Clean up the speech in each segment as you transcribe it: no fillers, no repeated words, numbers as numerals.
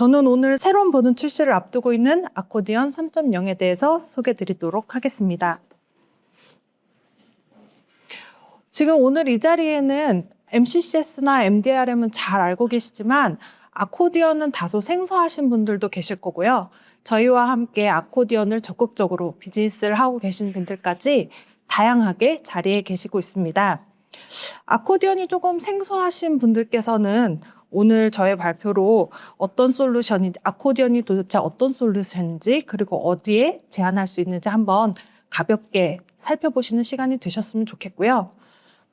저는 오늘 새로운 버전 출시를 앞두고 있는 아코디언 3.0에 대해서 소개해 드리도록 하겠습니다. 지금 오늘 이 자리에는 MCCS나 MDRM은 잘 알고 계시지만 아코디언은 다소 생소하신 분들도 계실 거고요. 저희와 함께 아코디언을 적극적으로 비즈니스를 하고 계신 분들까지 다양하게 자리에 계시고 있습니다. 아코디언이 조금 생소하신 분들께서는 오늘 저의 발표로 어떤 솔루션인지, 아코디언이 도대체 어떤 솔루션인지, 그리고 어디에 제안할 수 있는지 한번 가볍게 살펴보시는 시간이 되셨으면 좋겠고요.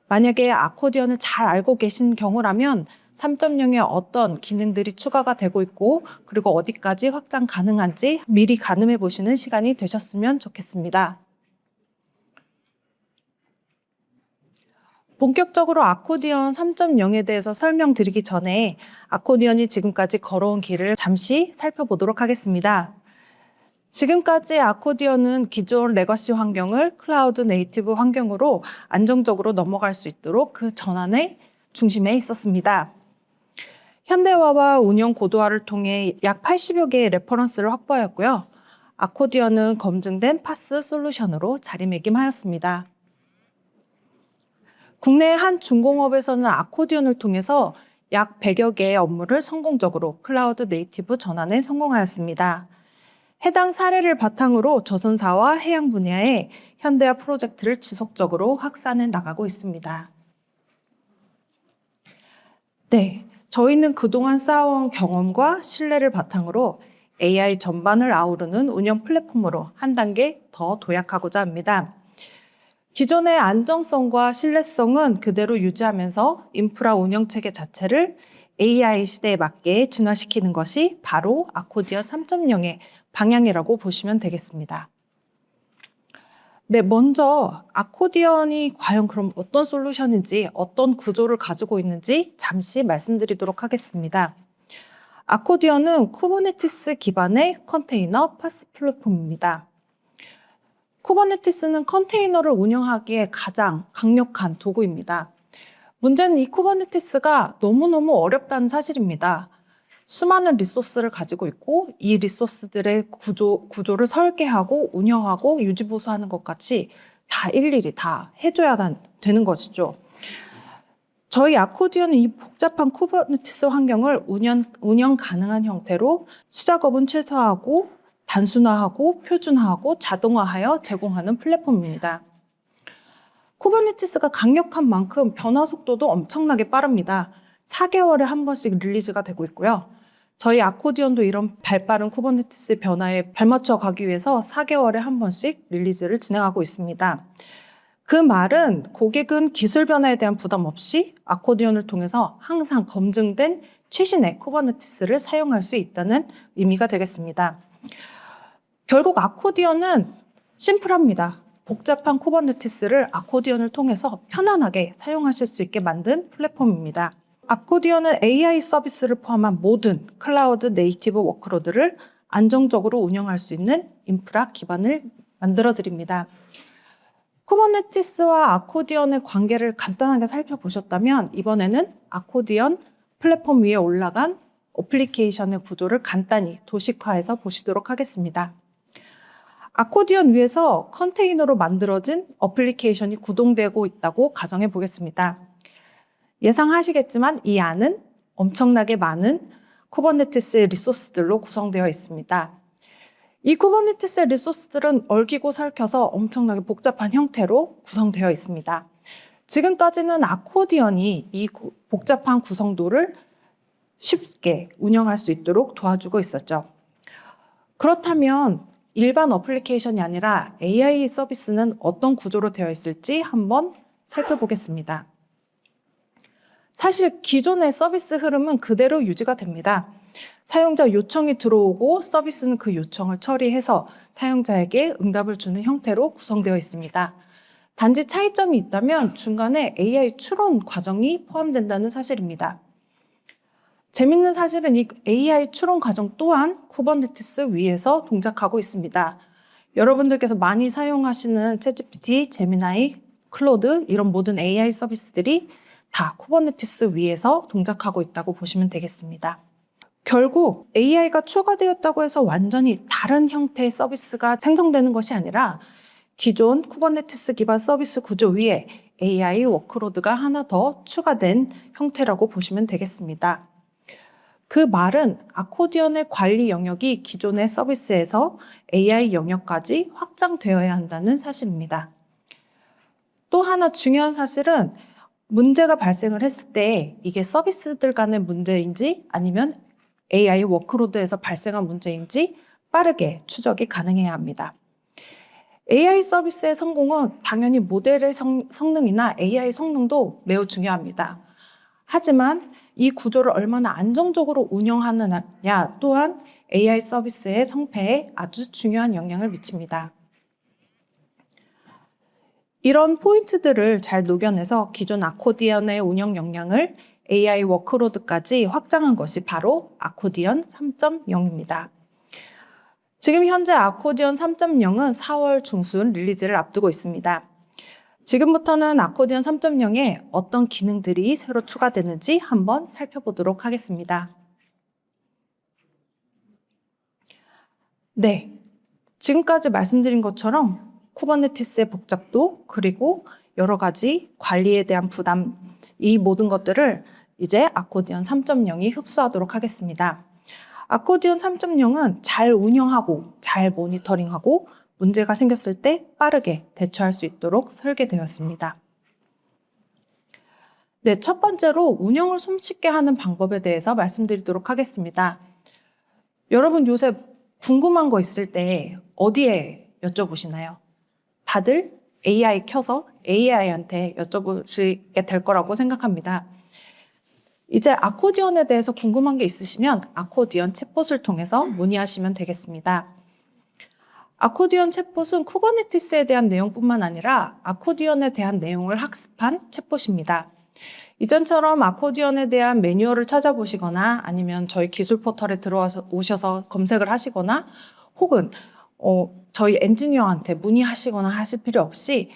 만약에 아코디언을 잘 알고 계신 경우라면 3.0에 어떤 기능들이 추가가 되고 있고, 그리고 어디까지 확장 가능한지 미리 가늠해 보시는 시간이 되셨으면 좋겠습니다. 본격적으로 아코디언 3.0에 대해서 설명드리기 전에 아코디언이 지금까지 걸어온 길을 잠시 살펴보도록 하겠습니다. 지금까지 아코디언은 기존 레거시 환경을 클라우드 네이티브 환경으로 안정적으로 넘어갈 수 있도록 그 전환의 중심에 있었습니다. 현대화와 운영 고도화를 통해 약 80여 개의 레퍼런스를 확보하였고요. 아코디언은 검증된 파스 솔루션으로 자리매김하였습니다. 국내 한 중공업에서는 아코디언을 통해서 약 100여 개의 업무를 성공적으로 클라우드 네이티브 전환에 성공하였습니다. 해당 사례를 바탕으로 조선사와 해양 분야의 현대화 프로젝트를 지속적으로 확산해 나가고 있습니다. 네, 저희는 그동안 쌓아온 경험과 신뢰를 바탕으로 AI 전반을 아우르는 운영 플랫폼으로 한 단계 더 도약하고자 합니다. 기존의 안정성과 신뢰성은 그대로 유지하면서 인프라 운영체계 자체를 AI 시대에 맞게 진화시키는 것이 바로 아코디언 3.0의 방향이라고 보시면 되겠습니다. 네, 먼저 아코디언이 과연 그럼 어떤 솔루션인지, 어떤 구조를 가지고 있는지 잠시 말씀드리도록 하겠습니다. 아코디언은 쿠버네티스 기반의 컨테이너 파스 플랫폼입니다. 쿠버네티스는 컨테이너를 운영하기에 가장 강력한 도구입니다. 문제는 이 쿠버네티스가 너무너무 어렵다는 사실입니다. 수많은 리소스를 가지고 있고 이 리소스들의 구조를 설계하고 운영하고 유지보수하는 것 같이 다 일일이 다 해줘야 되는 것이죠. 저희 아코디언은 이 복잡한 쿠버네티스 환경을 운영 가능한 형태로 수작업은 최소화하고 단순화하고 표준화하고 자동화하여 제공하는 플랫폼입니다. 쿠버네티스가 강력한 만큼 변화 속도도 엄청나게 빠릅니다. 4개월에 한 번씩 릴리즈가 되고 있고요. 저희 아코디언도 이런 발빠른 쿠버네티스 변화에 발맞춰 가기 위해서 4개월에 한 번씩 릴리즈를 진행하고 있습니다. 그 말은 고객은 기술 변화에 대한 부담 없이 아코디언을 통해서 항상 검증된 최신의 쿠버네티스를 사용할 수 있다는 의미가 되겠습니다. 결국 아코디언은 심플합니다. 복잡한 쿠버네티스를 아코디언을 통해서 편안하게 사용하실 수 있게 만든 플랫폼입니다. 아코디언은 AI 서비스를 포함한 모든 클라우드 네이티브 워크로드를 안정적으로 운영할 수 있는 인프라 기반을 만들어 드립니다. 쿠버네티스와 아코디언의 관계를 간단하게 살펴보셨다면 이번에는 아코디언 플랫폼 위에 올라간 어플리케이션의 구조를 간단히 도식화해서 보시도록 하겠습니다. 아코디언 위에서 컨테이너로 만들어진 어플리케이션이 구동되고 있다고 가정해 보겠습니다. 예상하시겠지만 이 안은 엄청나게 많은 쿠버네티스의 리소스들로 구성되어 있습니다. 이 쿠버네티스의 리소스들은 얽히고 설켜서 엄청나게 복잡한 형태로 구성되어 있습니다. 지금까지는 아코디언이 이 복잡한 구성도를 쉽게 운영할 수 있도록 도와주고 있었죠. 그렇다면 일반 어플리케이션이 아니라 AI 서비스는 어떤 구조로 되어 있을지 한번 살펴보겠습니다. 사실 기존의 서비스 흐름은 그대로 유지가 됩니다. 사용자 요청이 들어오고 서비스는 그 요청을 처리해서 사용자에게 응답을 주는 형태로 구성되어 있습니다. 단지 차이점이 있다면 중간에 AI 추론 과정이 포함된다는 사실입니다. 재밌는 사실은 이 AI 추론 과정 또한 쿠버네티스 위에서 동작하고 있습니다. 여러분들께서 많이 사용하시는 챗GPT, 제미나이, 클로드 이런 모든 AI 서비스들이 다 쿠버네티스 위에서 동작하고 있다고 보시면 되겠습니다. 결국 AI가 추가되었다고 해서 완전히 다른 형태의 서비스가 생성되는 것이 아니라 기존 쿠버네티스 기반 서비스 구조 위에 AI 워크로드가 하나 더 추가된 형태라고 보시면 되겠습니다. 그 말은 아코디언의 관리 영역이 기존의 서비스에서 AI 영역까지 확장되어야 한다는 사실입니다. 또 하나 중요한 사실은 문제가 발생을 했을 때 이게 서비스들 간의 문제인지 아니면 AI 워크로드에서 발생한 문제인지 빠르게 추적이 가능해야 합니다. AI 서비스의 성공은 당연히 모델의 성능이나 AI 성능도 매우 중요합니다. 하지만 이 구조를 얼마나 안정적으로 운영하느냐 또한 AI 서비스의 성패에 아주 중요한 영향을 미칩니다. 이런 포인트들을 잘 녹여내서 기존 아코디언의 운영 역량을 AI 워크로드까지 확장한 것이 바로 아코디언 3.0입니다. 지금 현재 아코디언 3.0은 4월 중순 릴리즈를 앞두고 있습니다. 지금부터는 아코디언 3.0에 어떤 기능들이 새로 추가되는지 한번 살펴보도록 하겠습니다. 네, 지금까지 말씀드린 것처럼 쿠버네티스의 복잡도 그리고 여러 가지 관리에 대한 부담, 이 모든 것들을 이제 아코디언 3.0이 흡수하도록 하겠습니다. 아코디언 3.0은 잘 운영하고 잘 모니터링하고 문제가 생겼을 때 빠르게 대처할 수 있도록 설계되었습니다. 네, 첫 번째로 운영을 손쉽게 하는 방법에 대해서 말씀드리도록 하겠습니다. 여러분 요새 궁금한 거 있을 때 어디에 여쭤보시나요? 다들 AI 켜서 AI한테 여쭤보시게 될 거라고 생각합니다. 이제 아코디언에 대해서 궁금한 게 있으시면 아코디언 챗봇을 통해서 문의하시면 되겠습니다. 아코디언 챗봇은 쿠버네티스에 대한 내용뿐만 아니라 아코디언에 대한 내용을 학습한 챗봇입니다. 이전처럼 아코디언에 대한 매뉴얼을 찾아보시거나 아니면 저희 기술 포털에 오셔서 검색을 하시거나 혹은 저희 엔지니어한테 문의하시거나 하실 필요 없이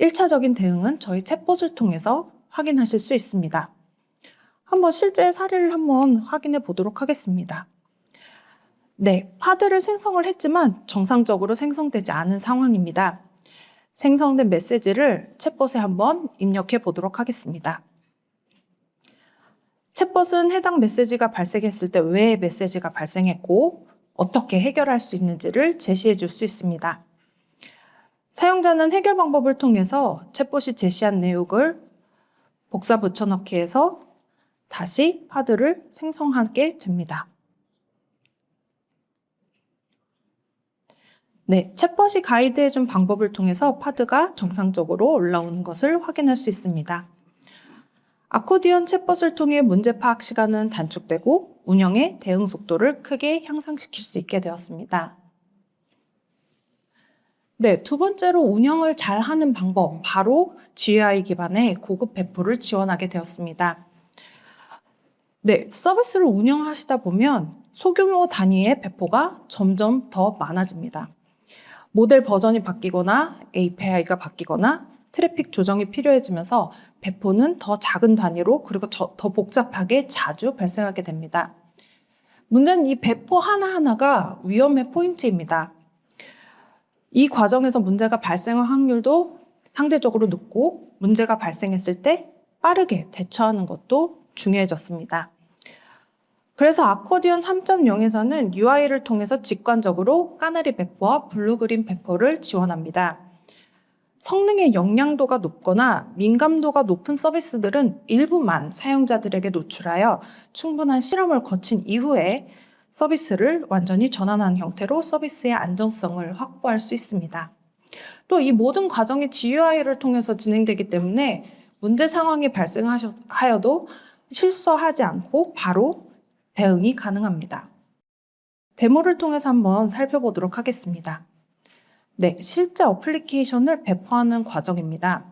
1차적인 대응은 저희 챗봇을 통해서 확인하실 수 있습니다. 한번 실제 사례를 한번 확인해 보도록 하겠습니다. 네, 파드를 생성을 했지만 정상적으로 생성되지 않은 상황입니다. 생성된 메시지를 챗봇에 한번 입력해 보도록 하겠습니다. 챗봇은 해당 메시지가 발생했을 때 왜 메시지가 발생했고 어떻게 해결할 수 있는지를 제시해 줄 수 있습니다. 사용자는 해결 방법을 통해서 챗봇이 제시한 내용을 복사 붙여넣기 해서 다시 파드를 생성하게 됩니다. 네, 챗봇이 가이드해준 방법을 통해서 파드가 정상적으로 올라오는 것을 확인할 수 있습니다. 아코디언 챗봇을 통해 문제 파악 시간은 단축되고 운영의 대응 속도를 크게 향상시킬 수 있게 되었습니다. 네, 두 번째로 운영을 잘 하는 방법, 바로 GUI 기반의 고급 배포를 지원하게 되었습니다. 네, 서비스를 운영하시다 보면 소규모 단위의 배포가 점점 더 많아집니다. 모델 버전이 바뀌거나 API가 바뀌거나 트래픽 조정이 필요해지면서 배포는 더 작은 단위로 그리고 더 복잡하게 자주 발생하게 됩니다. 문제는 이 배포 하나하나가 위험의 포인트입니다. 이 과정에서 문제가 발생할 확률도 상대적으로 높고 문제가 발생했을 때 빠르게 대처하는 것도 중요해졌습니다. 그래서 아코디언 3.0에서는 UI를 통해서 직관적으로 까나리 배포와 블루그린 배포를 지원합니다. 성능의 영향도가 높거나 민감도가 높은 서비스들은 일부만 사용자들에게 노출하여 충분한 실험을 거친 이후에 서비스를 완전히 전환한 형태로 서비스의 안정성을 확보할 수 있습니다. 또 이 모든 과정이 GUI를 통해서 진행되기 때문에 문제 상황이 발생하여도 실수하지 않고 바로 대응이 가능합니다. 데모를 통해서 한번 살펴보도록 하겠습니다. 네, 실제 어플리케이션을 배포하는 과정입니다.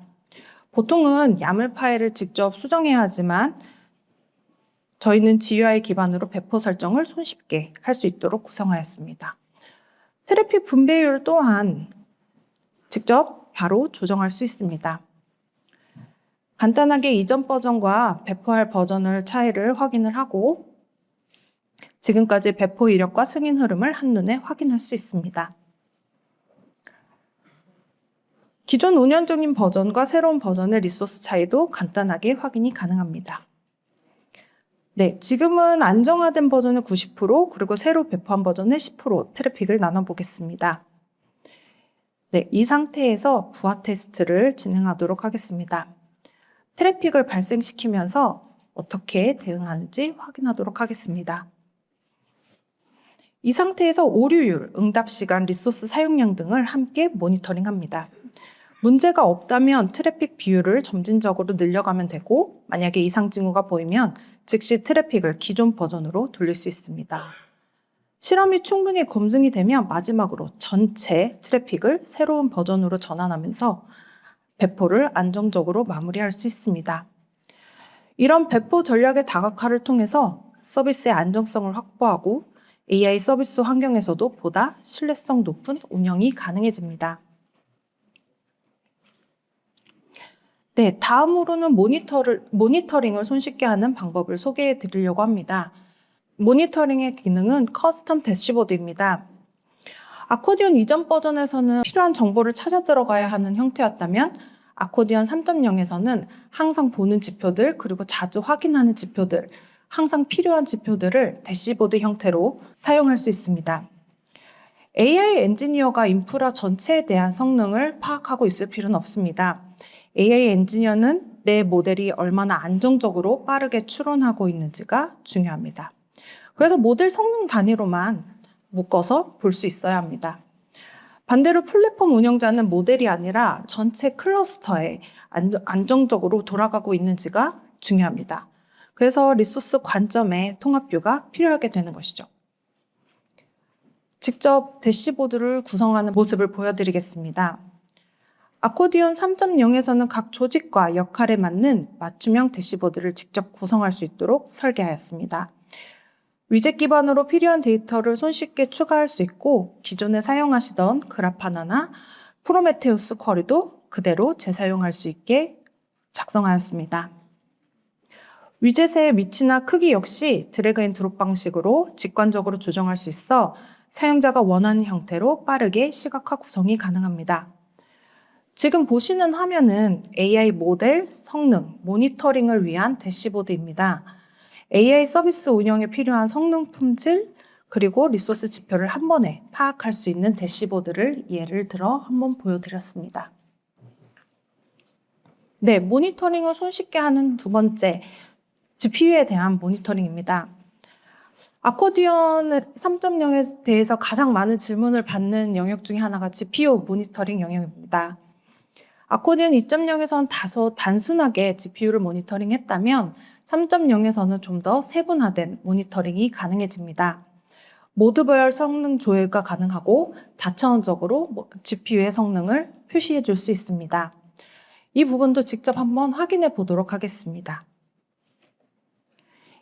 보통은 야물 파일을 직접 수정해야 하지만 저희는 GUI 기반으로 배포 설정을 손쉽게 할 수 있도록 구성하였습니다. 트래픽 분배율 또한 직접 바로 조정할 수 있습니다. 간단하게 이전 버전과 배포할 버전을 차이를 확인을 하고 지금까지 배포 이력과 승인 흐름을 한눈에 확인할 수 있습니다. 기존 운영 중인 버전과 새로운 버전의 리소스 차이도 간단하게 확인이 가능합니다. 네, 지금은 안정화된 버전의 90%, 그리고 새로 배포한 버전의 10% 트래픽을 나눠보겠습니다. 네, 이 상태에서 부하 테스트를 진행하도록 하겠습니다. 트래픽을 발생시키면서 어떻게 대응하는지 확인하도록 하겠습니다. 이 상태에서 오류율, 응답 시간, 리소스 사용량 등을 함께 모니터링합니다. 문제가 없다면 트래픽 비율을 점진적으로 늘려가면 되고, 만약에 이상 징후가 보이면 즉시 트래픽을 기존 버전으로 돌릴 수 있습니다. 실험이 충분히 검증이 되면 마지막으로 전체 트래픽을 새로운 버전으로 전환하면서 배포를 안정적으로 마무리할 수 있습니다. 이런 배포 전략의 다각화를 통해서 서비스의 안정성을 확보하고 AI 서비스 환경에서도 보다 신뢰성 높은 운영이 가능해집니다. 네, 다음으로는 모니터링을 손쉽게 하는 방법을 소개해 드리려고 합니다. 모니터링의 기능은 커스텀 대시보드입니다. 아코디언 이전 버전에서는 필요한 정보를 찾아 들어가야 하는 형태였다면 아코디언 3.0에서는 항상 보는 지표들, 그리고 자주 확인하는 지표들, 항상 필요한 지표들을 대시보드 형태로 사용할 수 있습니다. AI 엔지니어가 인프라 전체에 대한 성능을 파악하고 있을 필요는 없습니다. AI 엔지니어는 내 모델이 얼마나 안정적으로 빠르게 추론하고 있는지가 중요합니다. 그래서 모델 성능 단위로만 묶어서 볼 수 있어야 합니다. 반대로 플랫폼 운영자는 모델이 아니라 전체 클러스터에 안정적으로 돌아가고 있는지가 중요합니다. 그래서 리소스 관점의 통합뷰가 필요하게 되는 것이죠. 직접 대시보드를 구성하는 모습을 보여드리겠습니다. 아코디언 3.0에서는 각 조직과 역할에 맞는 맞춤형 대시보드를 직접 구성할 수 있도록 설계하였습니다. 위젯 기반으로 필요한 데이터를 손쉽게 추가할 수 있고, 기존에 사용하시던 그라파나나 프로메테우스 쿼리도 그대로 재사용할 수 있게 작성하였습니다. 위젯의 위치나 크기 역시 드래그 앤 드롭 방식으로 직관적으로 조정할 수 있어 사용자가 원하는 형태로 빠르게 시각화 구성이 가능합니다. 지금 보시는 화면은 AI 모델 성능 모니터링을 위한 대시보드입니다. AI 서비스 운영에 필요한 성능 품질, 그리고 리소스 지표를 한 번에 파악할 수 있는 대시보드를 예를 들어 한번 보여드렸습니다. 네, 모니터링을 손쉽게 하는 두 번째, GPU에 대한 모니터링입니다. 아코디언 3.0에 대해서 가장 많은 질문을 받는 영역 중에 하나가 GPU 모니터링 영역입니다. 아코디언 2.0에서는 다소 단순하게 GPU를 모니터링했다면 3.0에서는 좀 더 세분화된 모니터링이 가능해집니다. 모드별 성능 조회가 가능하고 다차원적으로 GPU의 성능을 표시해 줄 수 있습니다. 이 부분도 직접 한번 확인해 보도록 하겠습니다.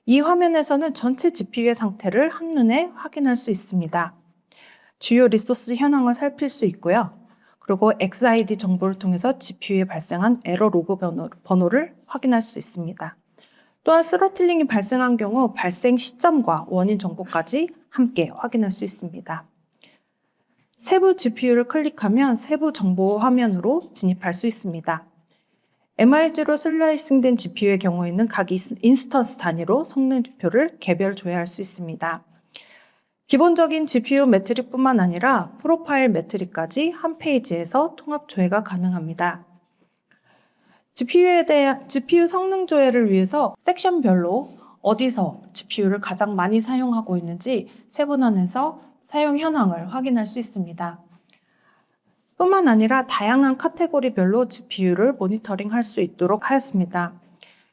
이 화면에서는 전체 GPU의 상태를 한눈에 확인할 수 있습니다. 주요 리소스 현황을 살필 수 있고요. 그리고 XID 정보를 통해서 GPU에 발생한 에러 로그 번호를 확인할 수 있습니다. 또한 스로틀링이 발생한 경우 발생 시점과 원인 정보까지 함께 확인할 수 있습니다. 세부 GPU를 클릭하면 세부 정보 화면으로 진입할 수 있습니다. MI0로 슬라이싱된 GPU의 경우에는 각 인스턴스 단위로 성능 지표를 개별 조회할 수 있습니다. 기본적인 GPU 매트릭뿐만 아니라 프로파일 매트릭까지 한 페이지에서 통합 조회가 가능합니다. GPU 성능 조회를 위해서 섹션별로 어디서 GPU를 가장 많이 사용하고 있는지 세분화해서 사용 현황을 확인할 수 있습니다. 뿐만 아니라 다양한 카테고리별로 GPU를 모니터링할 수 있도록 하였습니다.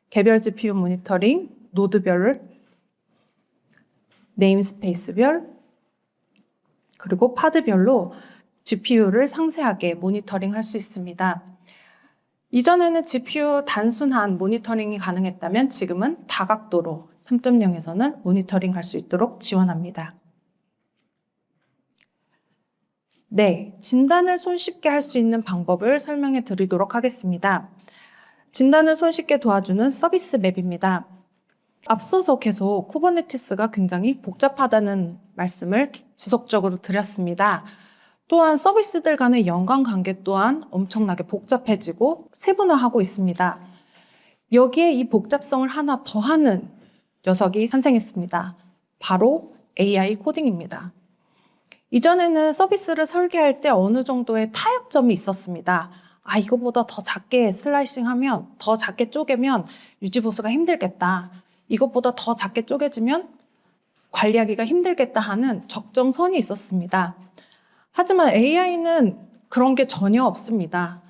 개별 GPU 모니터링, 노드별, 네임스페이스별, 그리고 파드별로 GPU를 상세하게 모니터링할 수 있습니다. 이전에는 GPU 단순한 모니터링이 가능했다면 지금은 다각도로 3.0에서는 모니터링할 수 있도록 지원합니다. 네, 진단을 손쉽게 할 수 있는 방법을 설명해 드리도록 하겠습니다. 진단을 손쉽게 도와주는 서비스 맵입니다. 앞서서 계속 쿠버네티스가 굉장히 복잡하다는 말씀을 지속적으로 드렸습니다. 또한 서비스들 간의 연관 관계 또한 엄청나게 복잡해지고 세분화하고 있습니다. 여기에 이 복잡성을 하나 더하는 녀석이 탄생했습니다. 바로 AI 코딩입니다. 이전에는 서비스를 설계할 때 어느 정도의 타협점이 있었습니다. 이거보다 더 작게 슬라이싱하면, 더 작게 쪼개면 유지보수가 힘들겠다. 이것보다 더 작게 쪼개지면 관리하기가 힘들겠다 하는 적정선이 있었습니다. 하지만 AI는 그런 게 전혀 없습니다.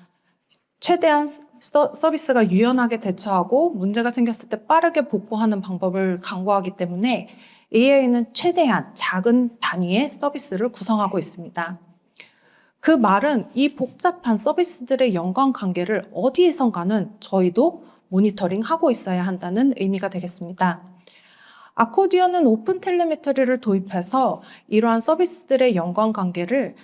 최대한 서비스가 유연하게 대처하고 문제가 생겼을 때 빠르게 복구하는 방법을 강구하기 때문에 AI는 최대한 작은 단위의 서비스를 구성하고 있습니다. 그 말은 이 복잡한 서비스들의 연관 관계를 어디에선가는 저희도 모니터링하고 있어야 한다는 의미가 되겠습니다. 아코디언은 오픈 텔레메터리를 도입해서 이러한 서비스들의 연관 관계를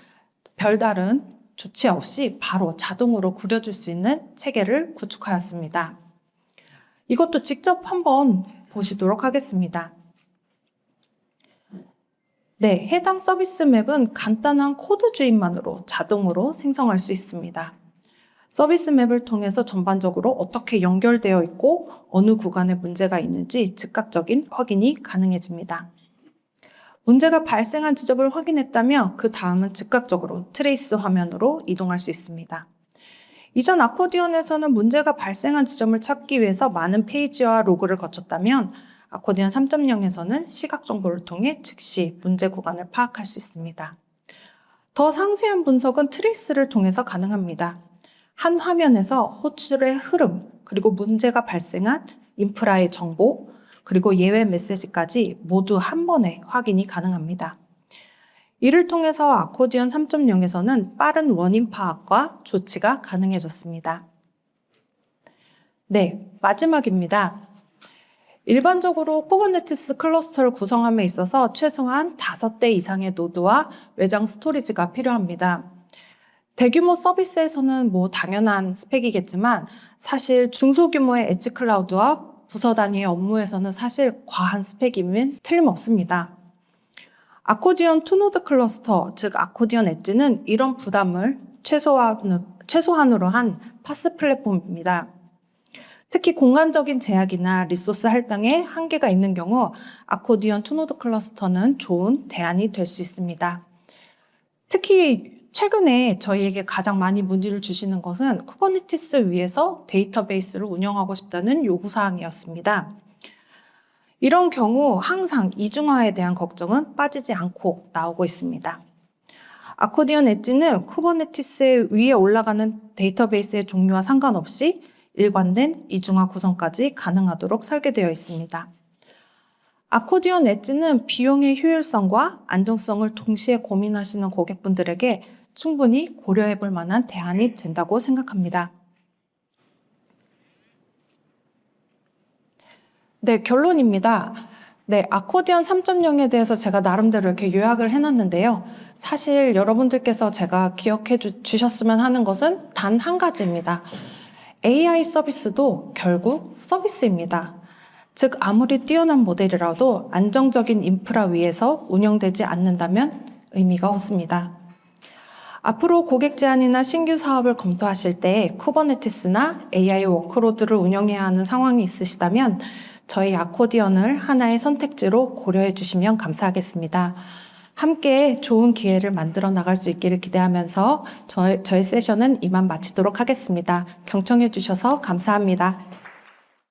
별다른 조치 없이 바로 자동으로 그려줄 수 있는 체계를 구축하였습니다. 이것도 직접 한번 보시도록 하겠습니다. 네, 해당 서비스 맵은 간단한 코드 주입만으로 자동으로 생성할 수 있습니다. 서비스 맵을 통해서 전반적으로 어떻게 연결되어 있고 어느 구간에 문제가 있는지 즉각적인 확인이 가능해집니다. 문제가 발생한 지점을 확인했다면 그 다음은 즉각적으로 트레이스 화면으로 이동할 수 있습니다. 이전 아코디언에서는 문제가 발생한 지점을 찾기 위해서 많은 페이지와 로그를 거쳤다면 아코디언 3.0에서는 시각 정보를 통해 즉시 문제 구간을 파악할 수 있습니다. 더 상세한 분석은 트레이스를 통해서 가능합니다. 한 화면에서 호출의 흐름, 그리고 문제가 발생한 인프라의 정보, 그리고 예외 메시지까지 모두 한 번에 확인이 가능합니다. 이를 통해서 아코디언 3.0에서는 빠른 원인 파악과 조치가 가능해졌습니다. 네, 마지막입니다. 일반적으로 쿠버네티스 클러스터를 구성함에 있어서 최소한 5대 이상의 노드와 외장 스토리지가 필요합니다. 대규모 서비스에서는 당연한 스펙이겠지만 사실 중소규모의 엣지 클라우드와 부서 단위의 업무에서는 사실 과한 스펙이면 틀림없습니다. 아코디언 투노드 클러스터, 즉 아코디언 엣지는 이런 부담을 최소한으로 한 파스 플랫폼입니다. 특히 공간적인 제약이나 리소스 할당에 한계가 있는 경우 아코디언 투노드 클러스터는 좋은 대안이 될 수 있습니다. 특히 최근에 저희에게 가장 많이 문의를 주시는 것은 쿠버네티스 위에서 데이터베이스를 운영하고 싶다는 요구사항이었습니다. 이런 경우 항상 이중화에 대한 걱정은 빠지지 않고 나오고 있습니다. 아코디언 엣지는 쿠버네티스 위에 올라가는 데이터베이스의 종류와 상관없이 일관된 이중화 구성까지 가능하도록 설계되어 있습니다. 아코디언 엣지는 비용의 효율성과 안정성을 동시에 고민하시는 고객분들에게 충분히 고려해 볼 만한 대안이 된다고 생각합니다. 네, 결론입니다. 네, 아코디언 3.0에 대해서 제가 나름대로 이렇게 요약을 해놨는데요. 사실 여러분들께서 제가 기억해 주셨으면 하는 것은 단 한 가지입니다. AI 서비스도 결국 서비스입니다. 즉 아무리 뛰어난 모델이라도 안정적인 인프라 위에서 운영되지 않는다면 의미가 없습니다. 앞으로 고객 제안이나 신규 사업을 검토하실 때 쿠버네티스나 AI 워크로드를 운영해야 하는 상황이 있으시다면 저희 아코디언을 하나의 선택지로 고려해 주시면 감사하겠습니다. 함께 좋은 기회를 만들어 나갈 수 있기를 기대하면서 저의 세션은 이만 마치도록 하겠습니다. 경청해 주셔서 감사합니다.